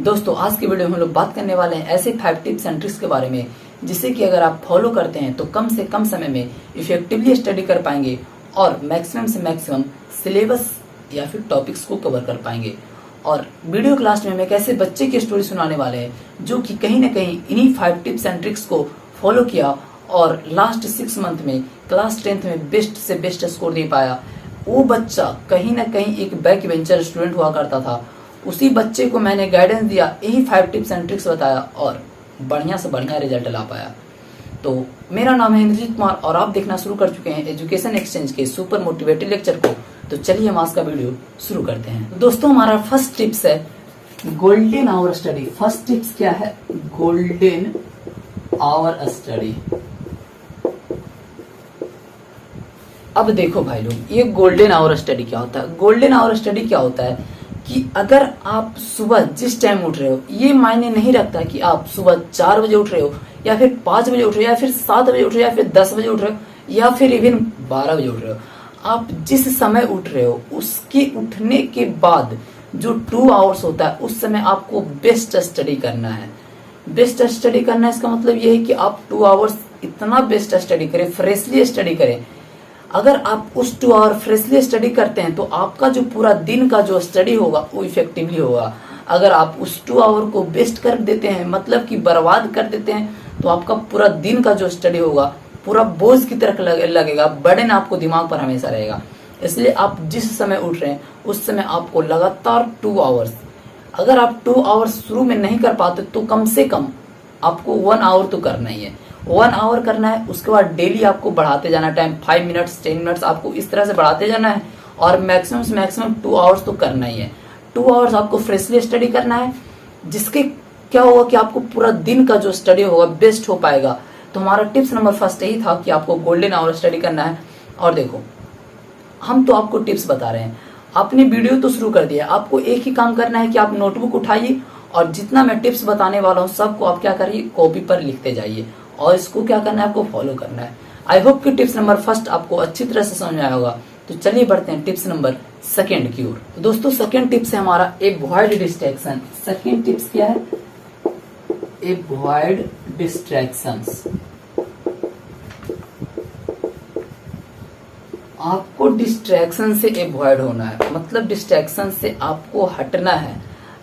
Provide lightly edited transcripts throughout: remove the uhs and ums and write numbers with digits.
दोस्तों आज की वीडियो में हम लोग बात करने वाले हैं ऐसे 5 टिप्स एंड ट्रिक्स के बारे में जिससे कि अगर आप फॉलो करते हैं तो कम से कम समय में इफेक्टिवली स्टडी कर पाएंगे और मैक्सिमम से मैक्सिमम सिलेबस या फिर टॉपिक्स को कवर कर पाएंगे। और वीडियो क्लास में एक ऐसे बच्चे की स्टोरी सुनाने वाले हैं जो कि कहीं ना कहीं इन्हीं 5 टिप्स एंड ट्रिक्स को फॉलो किया और लास्ट 6 मंथ में क्लास 10th में बेस्ट से बेस्ट स्कोर दे पाया। वो बच्चा कहीं ना कहीं एक बैक बेंचर स्टूडेंट हुआ करता था। उसी बच्चे को मैंने गाइडेंस दिया, यही 5 टिप्स एंड ट्रिक्स बताया और बढ़िया से बढ़िया रिजल्ट ला पाया। तो मेरा नाम है इंद्रजीत कुमार और आप देखना शुरू कर चुके हैं एजुकेशन एक्सचेंज के सुपर मोटिवेटेड लेक्चर को। तो चलिए हम आज का वीडियो शुरू करते हैं। दोस्तों हमारा फर्स्ट टिप्स है golden hour study. First tips क्या है? Golden hour study. अब देखो भाई लोग, ये गोल्डन आवर स्टडी क्या होता है? गोल्डन आवर स्टडी क्या होता है कि अगर आप सुबह जिस टाइम उठ रहे हो, ये मायने नहीं रखता कि आप सुबह 4 बजे उठ रहे हो या फिर 5 बजे उठ रहे हो या फिर 7 बजे उठ रहे हो या फिर 10 बजे उठ रहे हो या फिर इवन 12 बजे उठ रहे हो। आप जिस समय उठ रहे हो उसके उठने के बाद जो 2 आवर्स होता है उस समय आपको बेस्ट स्टडी करना है। बेस्ट स्टडी करना है इसका मतलब ये है कि आप 2 आवर्स इतना बेस्ट स्टडी करें, फ्रेशली स्टडी करें। अगर आप उस 2 आवर फ्रेशली स्टडी करते हैं तो आपका जो पूरा दिन का जो स्टडी होगा वो इफेक्टिवली होगा। अगर आप उस 2 आवर को वेस्ट कर देते हैं, मतलब कि बर्बाद कर देते हैं, तो आपका पूरा दिन का जो स्टडी होगा पूरा बोझ की तरह लगेगा, बर्डन आपको दिमाग पर हमेशा रहेगा। इसलिए आप जिस समय उठ रहे हैं उस समय आपको लगातार 2 आवर्स, अगर आप 2 आवर्स शुरू में नहीं कर पाते तो कम से कम आपको 1 आवर तो करना ही है। 1 आवर करना है, उसके बाद डेली आपको बढ़ाते जाना टाइम, 5 मिनट्स 10 मिनट्स आपको इस तरह से बढ़ाते जाना है और मैक्सिमम से मैक्सिमम 2 आवर्स तो करना ही है। 2 आवर्स आपको फ्रेशली स्टडी करना है, जिसके क्या होगा कि आपको पूरा दिन का जो स्टडी होगा बेस्ट हो पाएगा। तो हमारा टिप्स नंबर फर्स्ट यही था कि आपको गोल्डन आवर स्टडी करना है। और देखो हम तो आपको टिप्स बता रहे हैं, आपने वीडियो तो शुरू कर दिया, आपको एक ही काम करना है कि आप नोटबुक उठाइए और जितना मैं टिप्स बताने वाला हूँ सबको आप क्या करिए, कॉपी पर लिखते जाइए और इसको क्या करना है, आपको फॉलो करना है। आई होप कि टिप्स नंबर फर्स्ट आपको अच्छी तरह से समझ में आया होगा। तो चलिए बढ़ते हैं टिप्स नंबर सेकंड की ओर। तो दोस्तों सेकंड टिप्स है हमारा अवॉइड डिस्ट्रैक्शन। सेकंड टिप्स क्या है? Avoid distractions. आपको डिस्ट्रैक्शन से अवॉइड होना है, मतलब डिस्ट्रैक्शन से आपको हटना है।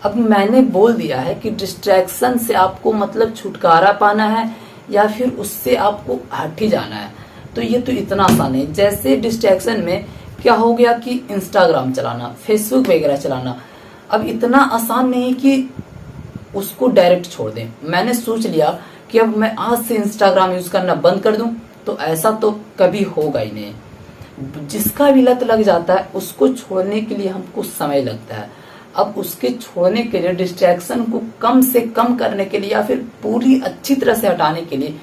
अब मैंने बोल दिया है कि डिस्ट्रैक्शन से आपको मतलब छुटकारा पाना है या फिर उससे आपको हट ही जाना है। तो ये तो इतना आसान है। जैसे डिस्ट्रैक्शन में क्या हो गया कि इंस्टाग्राम चलाना, फेसबुक वगैरह चलाना, अब इतना आसान नहीं कि उसको डायरेक्ट छोड़ दें। मैंने सोच लिया कि अब मैं आज से इंस्टाग्राम यूज करना बंद कर दूं, तो ऐसा तो कभी होगा ही नहीं। जिसका भी लत लग जाता है उसको छोड़ने के लिए हमको समय लगता है। अब उसके छोड़ने के लिए, डिस्ट्रैक्शन को कम से कम करने के लिए या फिर पूरी अच्छी तरह से हटाने के लिए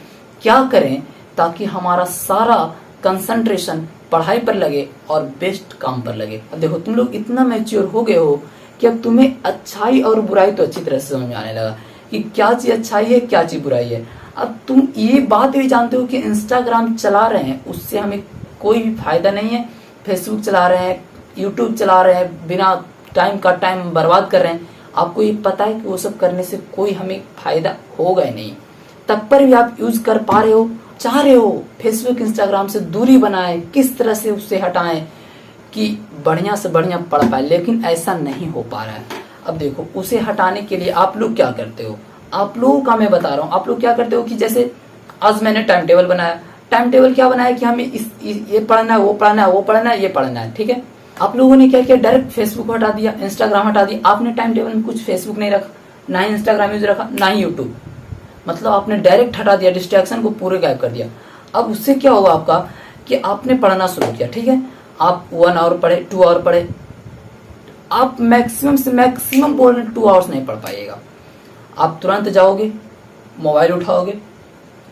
क्या करें ताकि हमारा सारा कंसंट्रेशन पढ़ाई पर लगे और बेस्ट काम पर लगे। अब देखो तुम लोग इतना मैच्योर हो गए हो कि अब तुम्हें अच्छाई और बुराई तो अच्छी तरह से समझ में आने लगा कि क्या चीज अच्छाई है, क्या चीज बुराई है। अब तुम ये बात भी जानते हो कि इंस्टाग्राम चला रहे हैं उससे हमें कोई भी फायदा नहीं है, फेसबुक चला रहे हैं, यूट्यूब चला रहे हैं, बिना टाइम का टाइम बर्बाद कर रहे हैं। आपको ये पता है कि वो सब करने से कोई हमें फायदा होगा ही नहीं, तब पर भी आप यूज कर पा रहे हो, चाह रहे हो फेसबुक इंस्टाग्राम से दूरी बनाए, किस तरह से उससे हटाएं कि बढ़िया से बढ़िया पढ़ पाए, लेकिन ऐसा नहीं हो पा रहा है। अब देखो उसे हटाने के लिए आप लोग क्या करते हो, आप लोगों का मैं बता रहा हूँ। आप लोग क्या करते हो कि जैसे आज मैंने टाइम टेबल बनाया, टाइम टेबल क्या बनाया कि हमें ये पढ़ना है, वो पढ़ना है, वो पढ़ना है, ये पढ़ना है, ठीक है। आप लोगों ने क्या किया, डायरेक्ट फेसबुक हटा दिया, इंस्टाग्राम हटा दिया। आपने टाइम टेबल में कुछ फेसबुक नहीं रखा, ना ही इंस्टाग्राम यूज रखा, ना ही यूट्यूब, मतलब आपने डायरेक्ट हटा दिया, डिस्ट्रैक्शन को पूरे गायब कर दिया। अब उससे क्या होगा आपका कि आपने पढ़ना शुरू किया, ठीक है, आप 1 आवर पढ़े, 2 आवर पढ़े, आप मैक्सिमम से मैक्सिमम बोल रहे 2 आवर्स नहीं पढ़ पाइएगा। आप तुरंत जाओगे, मोबाइल उठाओगे,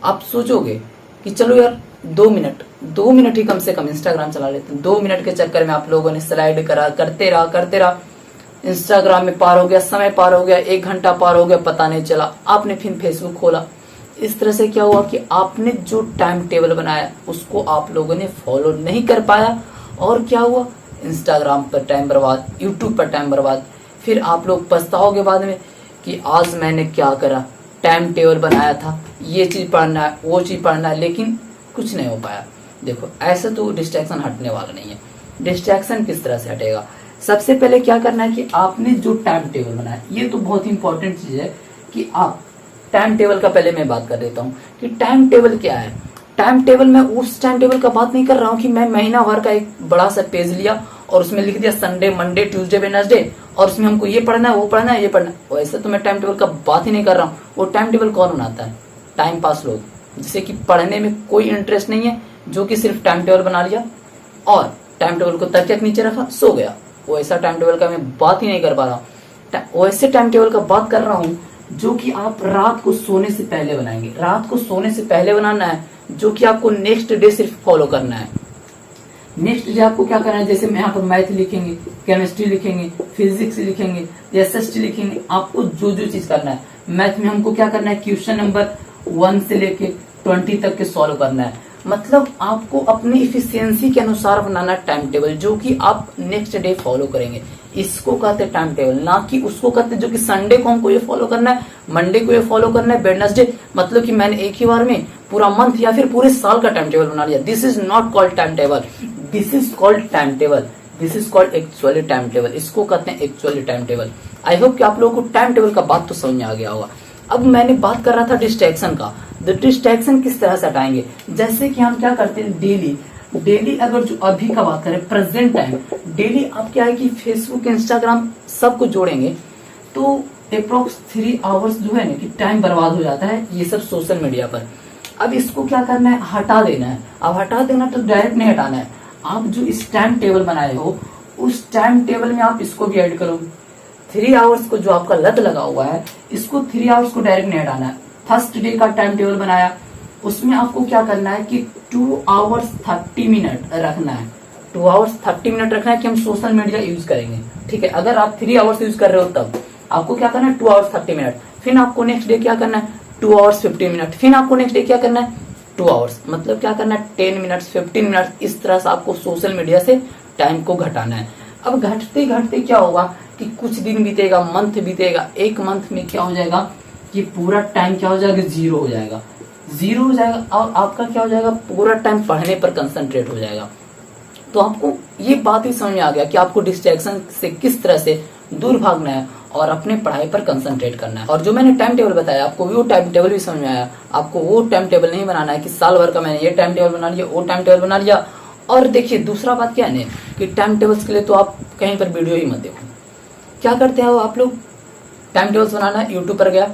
आप सोचोगे कि चलो यार 2 मिनट ही कम से कम इंस्टाग्राम चला लेते हैं। 2 मिनट के चक्कर में आप लोगों ने स्लाइड करा, करते रहा, इंस्टाग्राम में पार हो गया, समय पार हो गया, 1 घंटा पार हो गया, पता नहीं चला। आपने फिर फेसबुक खोला। इस तरह से क्या हुआ कि आपने जो टाइम टेबल बनाया उसको आप लोगों ने फॉलो नहीं कर पाया और क्या हुआ, इंस्टाग्राम पर टाइम बर्बाद, यूट्यूब पर टाइम बर्बाद। फिर आप लोग पछताओगे बाद में कि आज मैंने क्या करा, टाइम टेबल बनाया था, ये चीज पढ़ना है, वो चीज पढ़ना है, लेकिन कुछ नहीं हो पाया। देखो ऐसे तो डिस्ट्रैक्शन हटने वाला नहीं है। डिस्ट्रैक्शन किस तरह से हटेगा? सबसे पहले क्या करना है कि आपने जो टाइम टेबल बनाया, ये तो बहुत इंपॉर्टेंट चीज है कि आप टाइम टेबल का पहले मैं बात कर देता हूँ कि टाइम टेबल क्या है। टाइम टेबल में उस टाइम टेबल का बात नहीं कर रहा हूँ कि मैं महीना भर का एक बड़ा सा पेज लिया और उसमें लिख दिया संडे, मंडे, ट्यूसडे, वेडनेसडे और उसमें हमको ये पढ़ना है, वो पढ़ना है, ये पढ़ना है। वैसे तो मैं टाइम टेबल का बात ही नहीं कर रहा हूँ। वो टाइम टेबल कौन बनाता है? टाइम पास लोग, जिसे कि पढ़ने में कोई इंटरेस्ट नहीं है, जो कि सिर्फ टाइम टेबल बना लिया और टाइम टेबल को तकिया के नीचे रखा, सो गया। वैसा टाइम टेबल का मैं बात ही नहीं कर पा रहा हूँ। वैसे टाइम टेबल का बात कर रहा हूँ जो कि आप रात को सोने से पहले बनाएंगे। रात को सोने से पहले बनाना है, जो कि आपको नेक्स्ट डे सिर्फ फॉलो करना है। नेक्स्ट डे आपको क्या करना है, जैसे मैं यहाँ पर मैथ लिखेंगे, केमिस्ट्री लिखेंगे, फिजिक्स लिखेंगे, एसएसटी लिखेंगे, आपको जो जो चीज करना है। मैथ में हमको क्या करना है, क्वेश्चन नंबर 1 से लेके 20 तक के सॉल्व करना है। मतलब आपको अपनी इफिशियंसी के अनुसार बनाना टाइम टेबल, जो कि आप नेक्स्ट डे फॉलो करेंगे। इसको कहते हैं टाइम टेबल, ना कि उसको कहते हैं जो कि संडे को हमको ये फॉलो करना है, मंडे को ये फॉलो करना है, वेडनेसडे, मतलब कि मैंने एक ही बार में पूरा मंथ या फिर पूरे साल का टाइम टेबल बना लिया। This is not called time table, this is called time table, this is called actually time table. इसको कहते हैं actually time table. I hope कि आप लोगों को टाइम टेबल का बात तो समझ में आ गया होगा। अब मैंने बात कर रहा था डिस्ट्रैक्शन का। डिस्ट्रैक्शन किस तरह से हटाएंगे? जैसे कि हम क्या करते हैं, डेली अगर जो अभी का बात करें, प्रेजेंट टाइम, डेली आप क्या है कि फेसबुक, इंस्टाग्राम सबको जोड़ेंगे तो अप्रोक्स 3 आवर्स जो है ना कि टाइम बर्बाद हो जाता है ये सब सोशल मीडिया पर। अब इसको क्या करना है, हटा देना है। अब हटा देना तो डायरेक्ट नहीं हटाना है, आप जो इस टाइम टेबल बनाए हो उस टाइम टेबल में आप इसको भी ऐड करो। 3 आवर्स को जो आपका लत लगा हुआ है, इसको 3 आवर्स को डायरेक्ट नहीं हटाना है। फर्स्ट डे का टाइम टेबल बनाया, उसमें आपको क्या करना है कि 2 आवर्स 30 मिनट रखना है। 2 आवर्स 30 मिनट रखना है कि हम सोशल मीडिया यूज करेंगे। ठीक है, अगर आप 3 आवर्स यूज कर रहे हो तब आपको क्या करना है, 2 आवर्स 30 मिनट। फिर आपको नेक्स्ट डे क्या करना है, 2 आवर्स 15 मिनट। फिर आपको नेक्स्ट डे क्या करना है, 2 आवर्स, मतलब क्या करना है, 10 मिनट्स, 15 मिनट। इस तरह से आपको सोशल मीडिया से टाइम को घटाना है। अब घटते घटते क्या होगा कि कुछ दिन बीतेगा, मंथ बीतेगा, एक मंथ में क्या हो जाएगा कि पूरा टाइम क्या हो जाएगा, 0 हो जाएगा, 0 हो जाएगा और आपका क्या हो जाएगा, पूरा टाइम पढ़ने पर कंसंट्रेट हो जाएगा। तो आपको ये बात ही समझ में आ गया कि आपको डिस्ट्रैक्शन से किस तरह से दूर भागना है और अपने पढ़ाई पर कंसंट्रेट करना है। और जो मैंने टाइम टेबल बताया आपको वो टाइम टेबल भी समझ में आया। आपको वो टाइम टेबल नहीं बनाना है कि साल भर का मैंने ये टाइम टेबल बना लिया, वो टाइम टेबल बना लिया। और देखिए दूसरा बात क्या है कि टाइम टेबल्स के लिए तो आप कहीं पर वीडियो ही मत देखो। क्या करते हैं आप लोग, टाइम टेबल्स बनाना है, यूट्यूब पर गया,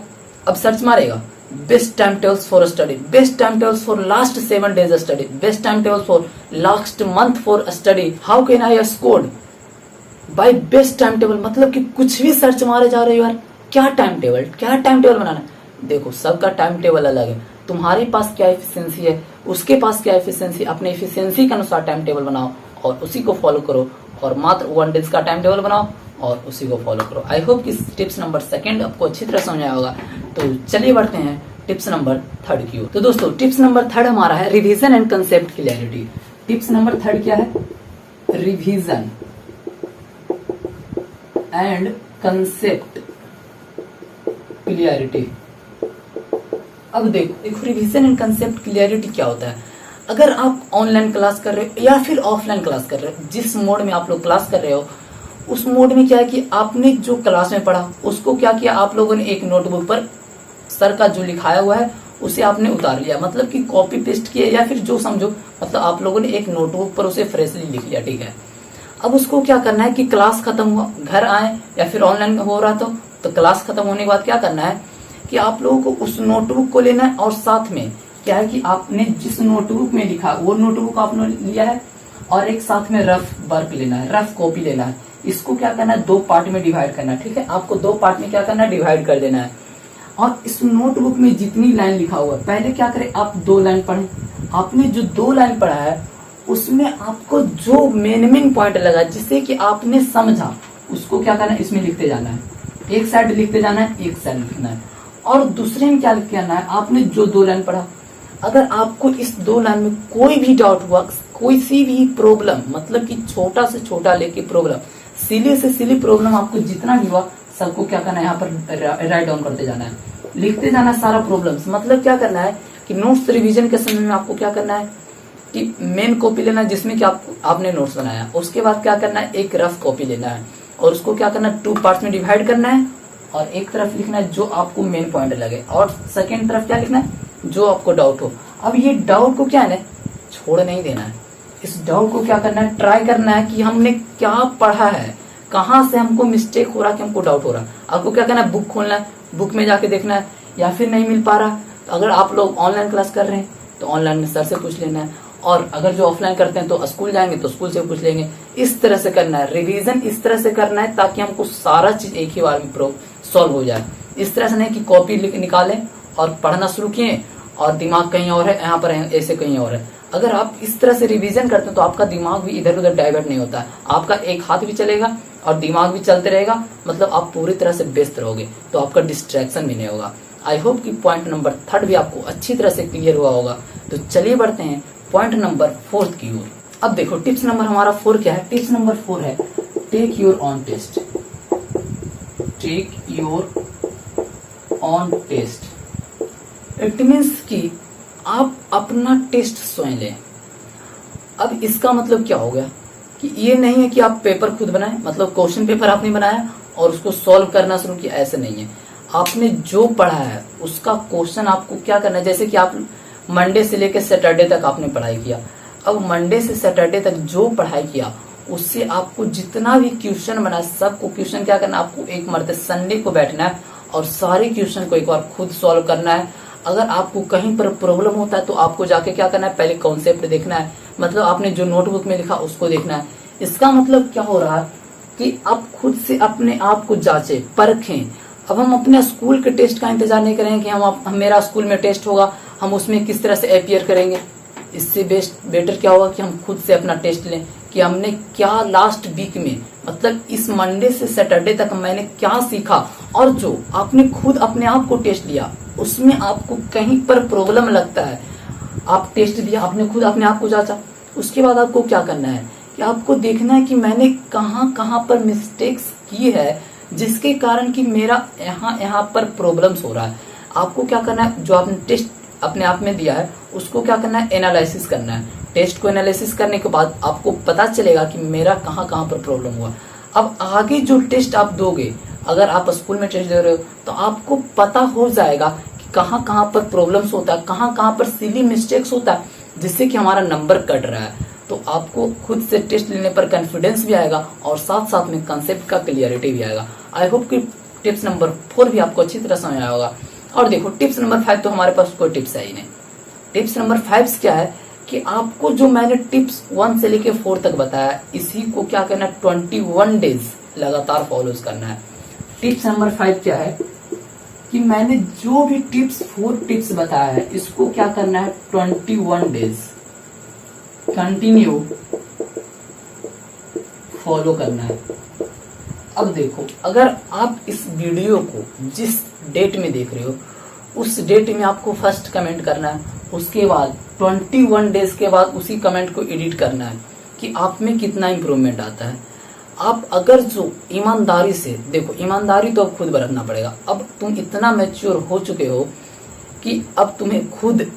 अब सर्च मारेगा best time tables for study, best time tables for last 7 days study, best time tables for last month for study, how can I score bye best time table. मतलब कि कुछ भी search मारे जा रहे हो यार, क्या टाइम टेबल बनाना है। देखो सबका टाइम टेबल अलग है, तुम्हारे पास क्या एफिशिएंसी है, उसके पास क्या एफिशिएंसी, अपने एफिशिएंसी के अनुसार टाइम टेबल बनाओ और उसी को फॉलो करो। और मात्र 1 day का टाइम टेबल बनाओ और उसी को फॉलो करो। आई होप कि टिप्स नंबर 2 आपको अच्छी तरह समझ आया होगा। तो चलिए बढ़ते हैं टिप्स नंबर 3 की ओर। तो दोस्तों टिप्स नंबर 3 हमारा है revision and concept clarity. Tips number 3 क्या है, रिवीजन एंड कंसेप्ट क्लियरिटी। अब देखो रिवीजन एंड कंसेप्ट क्लियरिटी क्या होता है। अगर आप ऑनलाइन क्लास कर रहे हो या फिर ऑफलाइन क्लास कर रहे हो, जिस मोड में आप लोग क्लास कर रहे हो उस मोड में क्या है कि आपने जो क्लास में पढ़ा उसको क्या किया, आप लोगों ने एक नोटबुक पर सर का जो लिखाया हुआ है उसे आपने उतार लिया, मतलब कि कॉपी पेस्ट किया या फिर जो समझो, मतलब आप लोगों ने एक नोटबुक पर उसे फ्रेशली लिख लिया। ठीक है, अब उसको क्या करना है कि क्लास खत्म हुआ, घर आए या फिर ऑनलाइन हो रहा तो क्लास खत्म होने के बाद क्या करना है कि आप लोगों को उस नोटबुक को लेना है और साथ में क्या है कि आपने जिस नोटबुक में लिखा वो नोटबुक आपने लिया है और एक साथ में रफ वर्क लेना है, रफ कॉपी लेना है। इसको क्या करना है, 2 पार्ट में डिवाइड करना है। ठीक है, आपको 2 पार्ट में क्या करना है, डिवाइड कर देना है। और इस नोटबुक में जितनी लाइन लिखा हुआ है, पहले क्या करें, आप 2 लाइन पढ़ें। आपने जो 2 लाइन पढ़ा है उसमें आपको जो मेन पॉइंट लगा जिससे कि आपने समझा उसको क्या करना है, इसमें लिखते जाना है। एक साइड लिखते जाना है, एक साइड लिखना है। और दूसरे में क्या लिख करना है, आपने जो 2 लाइन पढ़ा, अगर आपको इस 2 लाइन में कोई भी डाउट हुआ, कोई सी भी प्रॉब्लम, मतलब कि छोटा से छोटा लेके प्रॉब्लम, सिली से सिली प्रॉब्लम आपको जितना भी हुआ सबको क्या करना है, यहाँ पर राइट डाउन करते जाना है, लिखते जाना है सारा प्रॉब्लम्स। मतलब क्या करना है कि नोट्स रिवीजन के समय में आपको क्या करना है कि मेन कॉपी लेना है जिसमें कि आपने नोट्स बनाया, उसके बाद क्या करना है एक रफ कॉपी लेना है और उसको क्या करना है 2 पार्ट्स में डिवाइड करना है और एक तरफ लिखना है जो आपको मेन पॉइंट लगे और सेकेंड तरफ क्या लिखना है जो आपको डाउट हो। अब ये डाउट को क्या है ना छोड़ नहीं देना है, इस डाउट को क्या करना है ट्राई करना है कि हमने क्या पढ़ा है, कहाँ से हमको मिस्टेक हो रहा कि हमको डाउट हो रहा। आपको क्या करना है बुक खोलना है, बुक में जाके देखना है, या फिर नहीं मिल पा रहा तो अगर आप लोग ऑनलाइन क्लास कर रहे हैं तो ऑनलाइन में सर से पूछ लेना है, और अगर जो ऑफलाइन करते हैं तो स्कूल जाएंगे तो स्कूल से पूछ लेंगे। इस तरह से करना है, रिवीजन इस तरह से करना है ताकि हमको सारा चीज एक ही बार में सॉल्व हो जाए। इस तरह से नहीं कि कॉपी निकालें और पढ़ना शुरू किए और दिमाग कहीं और है, यहाँ पर ऐसे कहीं और है। अगर आप इस तरह से रिवीजन करते हैं तो आपका दिमाग भी इधर उधर डाइवर्ट नहीं होता है, आपका एक हाथ भी चलेगा और दिमाग भी चलते रहेगा, मतलब आप पूरी तरह से व्यस्त रहोगे, तो आपका डिस्ट्रैक्शन भी नहीं होगा। आई होप कि पॉइंट नंबर 3 भी आपको अच्छी तरह से क्लियर हुआ होगा। तो चलिए बढ़ते हैं पॉइंट नंबर 4 की ओर। अब देखो टिप्स नंबर हमारा 4 क्या है। टिप्स नंबर 4 है take your own test. Take your own test it means कि आप अपना टेस्ट स्वयं लें। अब इसका मतलब क्या हो गया कि ये नहीं है कि आप पेपर खुद बनाएं, मतलब क्वेश्चन पेपर आपने बनाया और उसको सॉल्व करना शुरू किया, ऐसे नहीं है। आपने जो पढ़ा है उसका क्वेश्चन आपको क्या करना है, जैसे कि आप मंडे से लेकर सैटरडे तक आपने पढ़ाई किया, अब मंडे से सैटरडे तक जो पढ़ाई किया उससे आपको जितना भी क्वेश्चन बना सबको क्वेश्चन क्या करना है, आपको एक मरते संडे को बैठना है और सारे क्वेश्चन को एक बार खुद सॉल्व करना है। अगर आपको कहीं पर प्रॉब्लम होता है तो आपको जाके क्या करना है पहले कॉन्सेप्ट देखना है, मतलब आपने जो नोटबुक में लिखा उसको देखना है। इसका मतलब क्या हो रहा है कि आप खुद से अपने आप को जांचें परखें। अब हम अपने स्कूल के टेस्ट का इंतजार नहीं करेंगे कि हम मेरा स्कूल में टेस्ट होगा हम उसमें किस तरह से अपियर करेंगे। इससे बेटर क्या होगा कि हम खुद से अपना टेस्ट लें कि हमने क्या लास्ट वीक में, मतलब इस मंडे से सैटरडे तक मैंने क्या सीखा, और जो आपने खुद अपने आप को टेस्ट लिया उसमें आपको कहीं पर प्रॉब्लम लगता है, आप टेस्ट लिया आपने खुद अपने आप को जांचा, उसके बाद आपको क्या करना है कि आपको देखना है कि मैंने कहाँ कहाँ पर मिस्टेक्स की है जिसके कारण कि मेरा यहाँ पर प्रॉब्लम्स हो रहा है। आपको क्या करना है जो आपने टेस्ट अपने आप में दिया है उसको क्या करना है एनालिसिस करना है। टेस्ट को एनालिसिस करने के बाद आपको पता चलेगा कि मेरा कहाँ कहाँ पर प्रॉब्लम हुआ। अब आगे जो टेस्ट आप दोगे, अगर आप स्कूल में टेस्ट दे रहे हो तो आपको पता हो जाएगा कि कहाँ कहाँ पर प्रॉब्लम्स होता है, कहाँ कहाँ पर सिली मिस्टेक्स होता है जिससे कि हमारा नंबर कट रहा है। तो आपको खुद से टेस्ट लेने पर कॉन्फिडेंस भी आएगा और साथ साथ में कंसेप्ट का क्लियरिटी भी आएगा। आई होप कि टिप्स नंबर 4 भी आपको अच्छी तरह समझ आया होगा। और देखो टिप्स नंबर 5 तो हमारे पास कोई टिप्स है ही नहीं। टिप्स नंबर 5 क्या है कि आपको जो मैंने टिप्स 1 से लेके 4 तक बताया इसी को क्या करना है 21 डेज लगातार फॉलो करना है। टिप्स नंबर 5 क्या है कि मैंने जो भी टिप्स 4 टिप्स बताया है इसको क्या करना है 21 डेज कंटिन्यू फॉलो करना है। अब देखो अगर आप इस वीडियो को जिस डेट में देख रहे हो उस डेट में आपको फर्स्ट कमेंट करना है, उसके बाद 21 डेज के बाद उसी कमेंट को एडिट करना है कि आप में कितना इंप्रूवमेंट आता है। आप अगर जो ईमानदारी से देखो, ईमानदारी तो अब खुद बरतना पड़ेगा। अब तुम इतना मैच्योर हो चुके हो कि अब तुम्हें खुद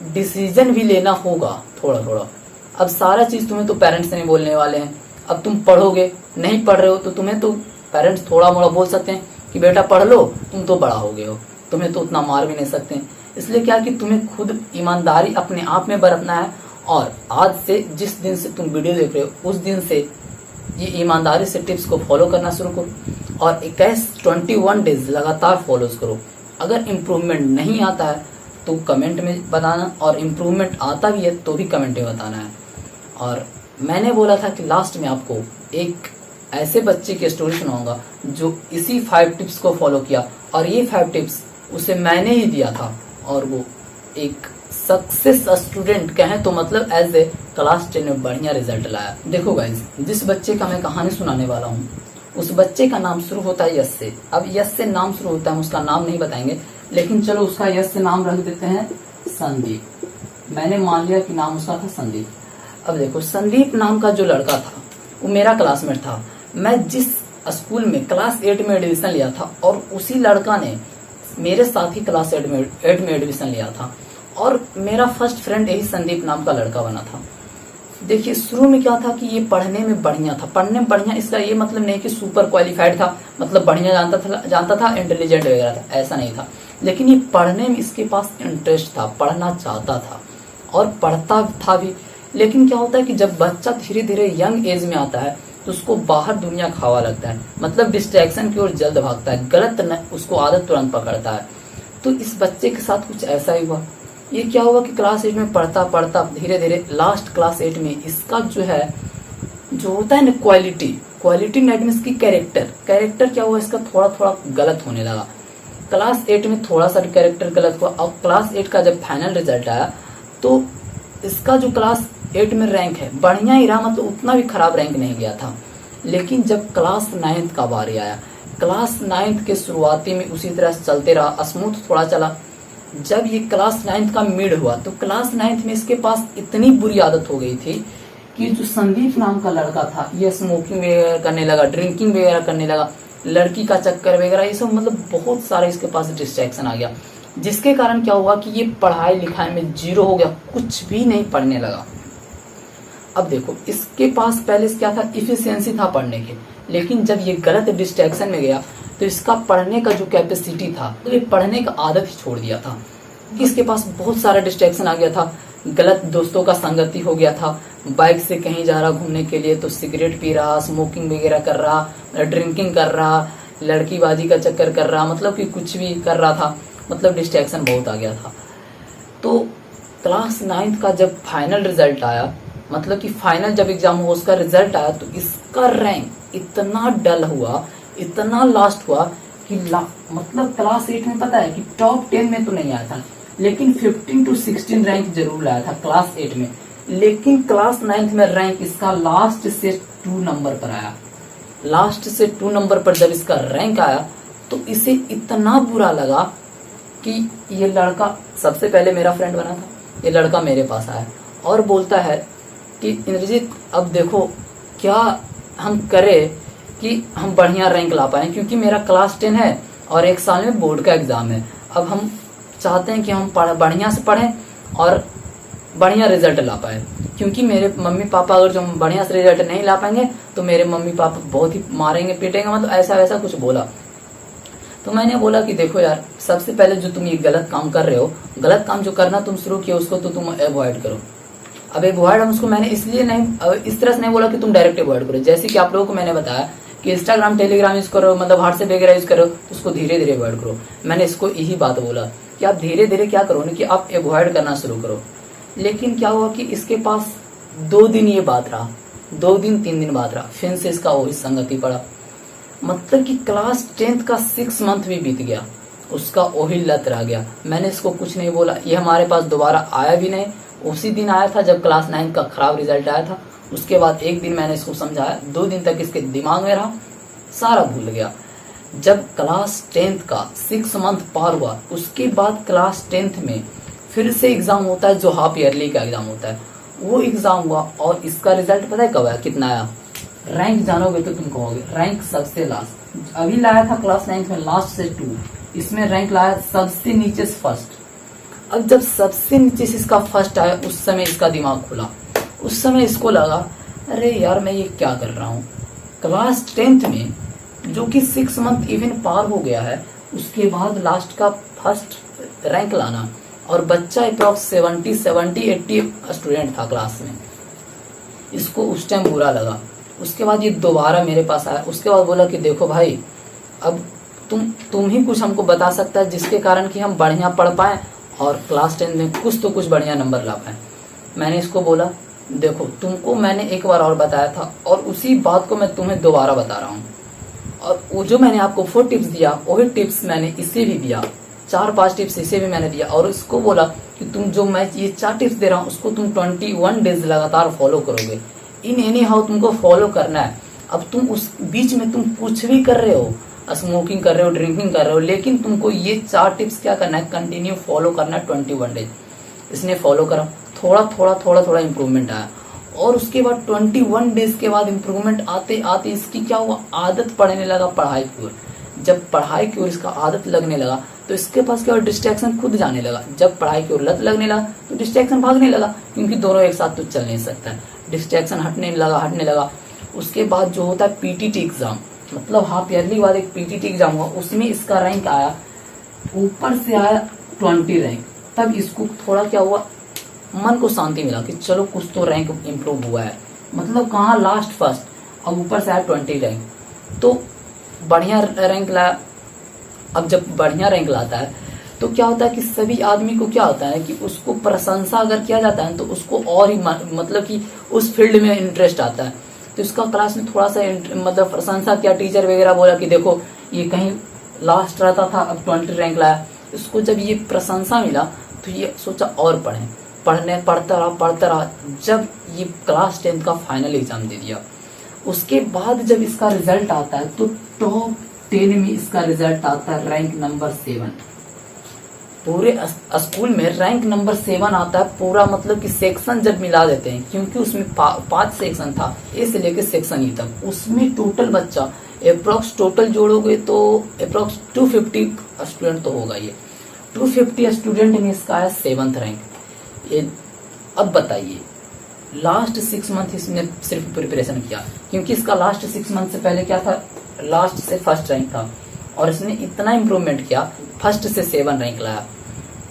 डिसीजन भी लेना होगा थोड़ा थोड़ा। अब सारा चीज तुम्हें तो पेरेंट्स नहीं बोलने वाले हैं। अब तुम पढ़ोगे, नहीं पढ़ रहे हो तो तुम्हें तो पेरेंट्स थोड़ा मोड़ा बोल सकते हैं कि बेटा पढ़ लो, तुम तो बड़ा हो गए हो, तुम्हें तो उतना मार भी नहीं सकते हैं। इसलिए क्या कि तुम्हें खुद ईमानदारी अपने आप में बरतना है और आज से जिस दिन से तुम वीडियो देख रहे हो उस दिन से ये ईमानदारी से टिप्स को फॉलो करना शुरू करो और 21 डेज लगातार फॉलो करो। अगर इम्प्रूवमेंट नहीं आता है तो कमेंट में बताना, और इम्प्रूवमेंट आता भी है तो भी कमेंट में बताना है। और मैंने बोला था कि लास्ट में आपको एक ऐसे बच्चे की स्टोरी सुनाऊंगा जो इसी 5 टिप्स को फॉलो किया, और ये 5 टिप्स उसे मैंने ही दिया था और वो एक सक्सेस स्टूडेंट कहें तो मतलब एज ए क्लास 10 में बढ़िया रिजल्ट लाया। देखो गाइस, जिस बच्चे का मैं कहानी सुनाने वाला हूँ उस बच्चे का नाम शुरू होता है यश से। अब यश से नाम शुरू होता है, उसका नाम नहीं बताएंगे, लेकिन चलो उसका यश से नाम रख देते हैं संदीप। मैंने मान लिया कि नाम उसका था संदीप। अब देखो संदीप नाम का जो लड़का था वो मेरा क्लासमेट था। मैं जिस स्कूल में क्लास 8 में एडमिशन लिया था और उसी लड़का ने मेरे साथ ही क्लास 8 में एडमिशन लिया था और मेरा फर्स्ट फ्रेंड यही संदीप नाम का लड़का बना था। देखिए शुरू में क्या था कि ये पढ़ने में बढ़िया था। पढ़ने में बढ़िया इसका ये मतलब नहीं कि सुपर क्वालिफाइड था, मतलब बढ़िया जानता था इंटेलिजेंट वगैरह था, ऐसा नहीं था। लेकिन ये पढ़ने में इसके पास इंटरेस्ट था, पढ़ना चाहता था और पढ़ता था भी। लेकिन क्या होता है कि जब बच्चा धीरे धीरे यंग एज में आता है तो उसको बाहर दुनिया खावा लगता है, मतलब डिस्ट्रैक्शन की ओर जल्द भागता है, गलत उसको आदत तुरंत पकड़ता है। तो इस बच्चे के साथ कुछ ऐसा ही हुआ। ये क्या हुआ कि क्लास 8 में पढ़ता पढ़ता धीरे धीरे लास्ट क्लास 8 में इसका जो होता है ना क्वालिटी नेट में इसकी कैरेक्टर क्या हुआ, इसका थोड़ा थोड़ा गलत होने लगा। क्लास 8 में थोड़ा सा कैरेक्टर गलत हुआ और क्लास 8 का जब फाइनल रिजल्ट आया तो इसका जो क्लास 8 में रैंक है बढ़िया ही रहा, मतलब उतना भी खराब रैंक नहीं गया था। लेकिन जब क्लास 9 का बारी आया, क्लास 9 के शुरुआती में उसी तरह से चलते रहा, स्मूथ थोड़ा चला। जब ये क्लास 9 का मिड हुआ तो क्लास 9 में इसके पास इतनी बुरी आदत हो गई थी कि जो संदीप नाम का लड़का था ये स्मोकिंग वगैरह करने लगा, ड्रिंकिंग वगैरह करने लगा, लड़की का चक्कर वगैरह, ये सब मतलब बहुत सारा इसके पास डिस्ट्रैक्शन आ गया। जिसके कारण क्या हुआ कि ये पढ़ाई लिखाई में जीरो हो गया, कुछ भी नहीं पढ़ने लगा। अब देखो इसके पास पहले से क्या था, इफिशियंसी था पढ़ने के, लेकिन जब ये गलत डिस्ट्रैक्शन में गया तो इसका पढ़ने का जो कैपेसिटी था तो ये पढ़ने का आदत ही छोड़ दिया था। इसके पास बहुत सारा डिस्ट्रैक्शन आ गया था, गलत दोस्तों का संगति हो गया था, बाइक से कहीं जा रहा घूमने के लिए तो सिगरेट पी रहा, स्मोकिंग वगैरह कर रहा, ड्रिंकिंग कर रहा, लड़कीबाजी का चक्कर कर रहा, मतलब कि कुछ भी कर रहा था, मतलब डिस्ट्रैक्शन बहुत आ गया था। तो क्लास 9 का जब फाइनल रिजल्ट आया, मतलब कि फाइनल जब एग्जाम हुआ उसका रिजल्ट आया तो इसका रैंक इतना डल हुआ, इतना लास्ट हुआ कि मतलब क्लास 8 में पता है कि टॉप 10 में तो नहीं आया था, लेकिन 15 to 16 रैंक जरूर लाया था क्लास 8 में। लेकिन क्लास 9 में रैंक इसका लास्ट से 2 नंबर पर आया। लास्ट से 2 नंबर पर जब इसका रैंक आया तो इसे इतना बुरा लगा कि ये लड़का सबसे पहले मेरा फ्रेंड बना था, ये लड़का मेरे पास आया और बोलता है कि इंद्रजीत अब देखो क्या हम करें कि हम बढ़िया रैंक ला पाए, क्योंकि मेरा क्लास 10 है और 1 साल में बोर्ड का एग्जाम है। अब हम चाहते हैं कि हम बढ़िया से पढ़ें और बढ़िया रिजल्ट ला पाए, क्योंकि मेरे मम्मी पापा अगर जो बढ़िया से रिजल्ट नहीं ला पाएंगे तो मेरे मम्मी पापा बहुत ही मारेंगे पीटेंगे, मतलब ऐसा वैसा कुछ बोला। तो मैंने बोला कि देखो यार, सबसे पहले जो तुम ये गलत काम कर रहे हो, गलत काम जो करना तुम शुरू किए उसको तो तुम अवॉइड करो। अब अवॉइड हम उसको मैंने इसलिए नहीं, इस तरह से नहीं बोला कि तुम डायरेक्ट अवॉइड करो, जैसे कि आप लोगों को मैंने बताया कि इंस्टाग्राम टेलीग्राम यूज करो, मतलब व्हाट्सएप वगैरह यूज करो, तो उसको धीरे धीरे अवॉइड करो। मैंने इसको यही बात बोला कि आप धीरे धीरे क्या करो ना कि आप अवॉइड करना शुरू करो। लेकिन क्या हुआ कि इसके पास 2 दिन ये बात रहा, 2 दिन 3 दिन बात रहा, फिर से इसका वही संगति पड़ा। मतलब कि क्लास 10 का 6 मंथ भी बीत गया, उसका वही लत रह गया। मैंने इसको कुछ नहीं बोला, ये हमारे पास दोबारा आया भी नहीं। उसी दिन आया था जब क्लास 9 का खराब रिजल्ट आया था, उसके बाद 1 दिन मैंने इसको समझाया, 2 दिन तक इसके दिमाग में रहा, सारा भूल गया। जब क्लास 10 का 6 मंथ पार हुआ उसके बाद क्लास 10 में फिर से एग्जाम होता है, जो हाफ ईयरली का एग्जाम होता है, वो एग्जाम हुआ और इसका रिजल्ट पता है कब आया, कितना आया? रैंक जानोगे तो तुम कहोगे, रैंक सबसे लास्ट। अभी लाया था क्लास 9 में लास्ट से 2, इसमें रैंक लाया सबसे नीचे से फर्स्ट। अब जब सबसे नीचे से इसका फर्स्ट आया उस समय इसका दिमाग खुला, उस समय इसको लगा अरे यार मैं ये क्या कर रहा हूँ। क्लास 10 में जो कि 6 मंथ इवन पार हो गया है, उसके बाद लास्ट का फर्स्ट रैंक लाना, और बच्चा अप्रॉक्स 70-80 स्टूडेंट था क्लास में। इसको उस टाइम बुरा लगा। उसके बाद ये दोबारा मेरे पास आया, उसके बाद बोला कि देखो भाई अब तुम ही कुछ हमको बता सकता है जिसके कारण कि हम बढ़िया पढ़ पाए और क्लास 10 में कुछ तो कुछ बढ़िया नंबर ला पाए। मैंने इसको बोला देखो तुमको मैंने एक बार और बताया था और उसी बात को मैं तुम्हें दोबारा बता रहा हूँ, और वो जो मैंने आपको 4 टिप्स दिया वही टिप्स मैंने इसे भी दिया, 4-5 टिप्स इसे भी मैंने दिया, और इसको बोला कि तुम जो मैं ये 4 टिप्स दे रहा हूँ उसको तुम 21 डेज लगातार फॉलो करोगे। इन एनी हाउ तुमको फॉलो करना है। अब तुम उस बीच में तुम कुछ भी कर रहे हो, स्मोकिंग कर रहे हो, ड्रिंकिंग कर रहे हो, लेकिन तुमको ये 4 टिप्स क्या करना है, कंटिन्यू फॉलो करना है 21 डेज। इसने फॉलो करा, थोड़ा थोड़ा इम्प्रूवमेंट आया और उसके बाद 21 डेज के बाद इम्प्रूवमेंट आते आते इसकी क्या हुआ, आदत पड़ने लगा पढ़ाई की ओर। जब पढ़ाई की ओर इसका आदत लगने लगा तो इसके पास क्या हुआ, डिस्ट्रैक्शन खुद जाने लगा। जब पढ़ाई की ओर लत लगने लगा तो डिस्ट्रैक्शन भागने लगा, क्योंकि दोनों एक साथ तो चल नहीं सकता है। डिस्ट्रैक्शन हटने लगा। उसके बाद जो होता है पीटीटी एग्जाम, मतलब हाफ ईयरली बाद एक पीटीटी एग्जाम हुआ, उसमें इसका रैंक आया, ऊपर से आया 20 रैंक। तब इसको थोड़ा क्या हुआ, मन को शांति मिला कि चलो कुछ तो रैंक इम्प्रूव हुआ है। मतलब कहाँ, लास्ट फर्स्ट, अब ऊपर से आया 20 रैंक, तो बढ़िया रैंक लाया। अब जब बढ़िया रैंक लाता है तो क्या होता है कि सभी आदमी को क्या होता है कि उसको प्रशंसा अगर किया जाता है तो उसको और ही मतलब कि उस फील्ड में इंटरेस्ट आता है। तो इसका क्लास में थोड़ा सा मतलब प्रशंसा किया, टीचर वगैरह बोला कि देखो ये कहीं लास्ट रहता था, अब 20 रैंक लाया। इसको जब ये प्रशंसा मिला तो ये सोचा और पढ़ता रहा। जब ये क्लास 10 का फाइनल एग्जाम दे दिया, उसके बाद जब इसका रिजल्ट आता है तो टॉप 10 में इसका रिजल्ट आता है रैंक नंबर 7। पूरे स्कूल में रैंक नंबर 7 आता है पूरा, मतलब कि सेक्शन जब मिला देते हैं, क्योंकि उसमें 5 सेक्शन था, ए से लेकर सेक्शन ई तक। उसमें टोटल बच्चा अप्रोक्स टोटल जोड़ोगे तो अप्रोक्स 250 स्टूडेंट तो होगा। ये 250 स्टूडेंट में इसका आया 7th रैंक। ये अब बताइए, लास्ट 6 मंथ इसने सिर्फ प्रिपरेशन किया, क्योंकि इसका लास्ट 6 मंथ से पहले क्या था, लास्ट से फर्स्ट रैंक था, और इसने इतना इम्प्रूवमेंट किया, फर्स्ट से 7 रैंक लाया।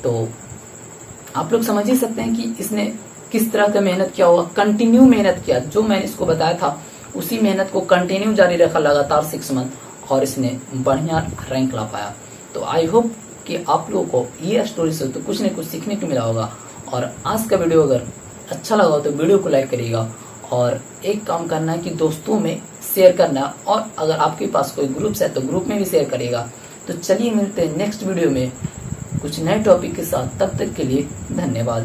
तो आप लोग समझ ही सकते हैं कि इसने किस तरह का मेहनत किया होगा, कंटिन्यू मेहनत किया। जो मैंने इसको बताया था उसी मेहनत को कंटिन्यू जारी रखा लगातार 6 मंथ, और इसने बढ़िया रैंक ला पाया। तो आई होप कि आप लोगों को ये स्टोरी से तो कुछ न कुछ सीखने को मिला होगा। और आज का वीडियो अगर अच्छा लगा हो तो वीडियो को लाइक करिएगा, और एक काम करना है कि दोस्तों में शेयर करना, और अगर आपके पास कोई ग्रुप्स है तो ग्रुप में भी शेयर करिएगा। तो चलिए मिलते हैं नेक्स्ट वीडियो में कुछ नए टॉपिक के साथ, तब तक के लिए धन्यवाद।